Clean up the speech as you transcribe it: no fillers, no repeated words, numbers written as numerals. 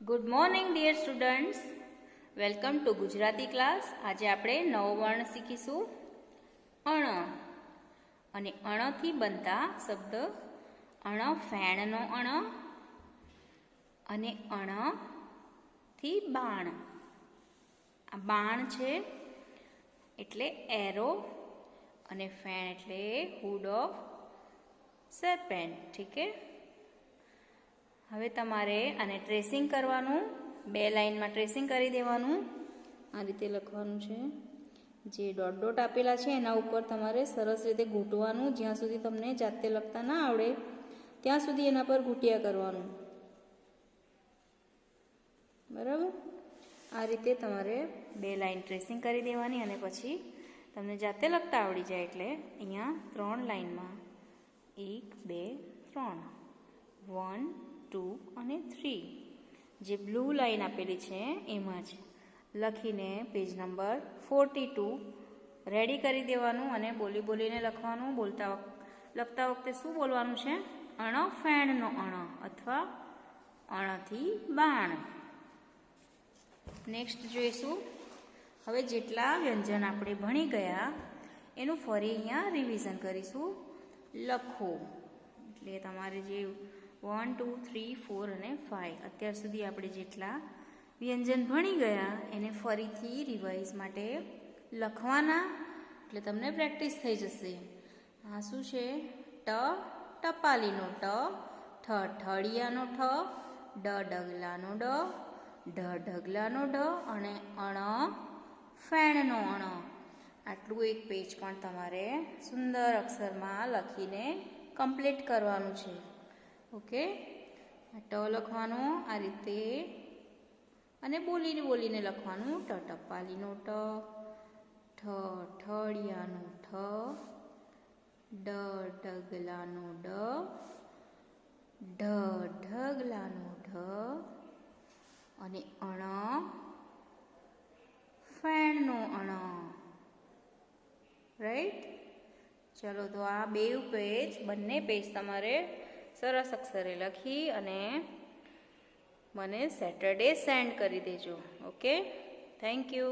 Good morning dear students, welcome to Gujarati class. આજે આપણે નવો વર્ણ શીખીશું અણ. અને અણથી બનતા શબ્દ અણ ફેણનો અણ અને અણથી બાણ. આ બાણ છે એટલે એરો અને ફેણ એટલે હુડ ઓફ સર્પેન્ટ. ઠીક છે. હવે તમારે આને ટ્રેસિંગ કરવાનું, 2 લાઇનમાં ટ્રેસિંગ કરી દેવાનું. આ રીતે લખવાનું છે. જે ડોટ ડોટ આપેલા છે એના ઉપર તમારે સરસ રીતે ઘૂંટવાનું. જ્યાં સુધી તમને જાતે લખતા ના આવડે ત્યાં સુધી એના પર ઘૂંટિયા કરવાનું. બરાબર? આ રીતે તમારે 2 લાઇન ટ્રેસિંગ કરી દેવાની અને પછી તમને જાતે લખતા આવડી જાય એટલે અહીંયા 3 લાઇનમાં 1 2 3 1 2 અને 3 જે બ્લુ લાઇન આપેલી છે એમાં જ લખીને પેજ નંબર 42 રેડી કરી દેવાનું અને બોલી બોલીને લખવાનું. લખતા વખતે શું બોલવાનું છે? અણ ફેણનો અણ અથવા અણથી બાણ. નેક્સ્ટ જોઈશું. હવે જેટલા વ્યંજન આપણે ભણી ગયા એનું ફરી અહીંયા રિવિઝન કરીશું. લખો એટલે તમારે જે 1 2 3 4 અને 5 અત્યાર સુધી આપણે જેટલા વ્યંજન ભણી ગયા એને ફરીથી રિવાઇઝ માટે લખવાના, એટલે તમને પ્રેક્ટિસ થઈ જશે. આ શું છે? ટ ટપાલીનો ટ, ઠ ઠળિયાનો ઠ, ડ ડગલાનો ડ, ઢ ઢગલાનો ઢ અને અણ ફેણનો અણ. આટલું એક પેજ પણ તમારે સુંદર અક્ષરમાં લખીને કમ્પ્લીટ કરવાનું છે. ઓકે, ટ લખવાનું આ રીતે અને બોલીને બોલીને લખવાનું. ટ ટપાલીનો ટ, ઠ ઠળિયાનો ઠ, ડ ડગલાનો ડ, ઢ ઢગલાનો ઢ અને અણ ફેણનો અણ. રાઈટ? ચલો, તો આ બંને પેજ તમારે સરસ અક્ષરે લખી અને મને સેટરડે સેન્ડ કરી દેજો. Okay, thank you.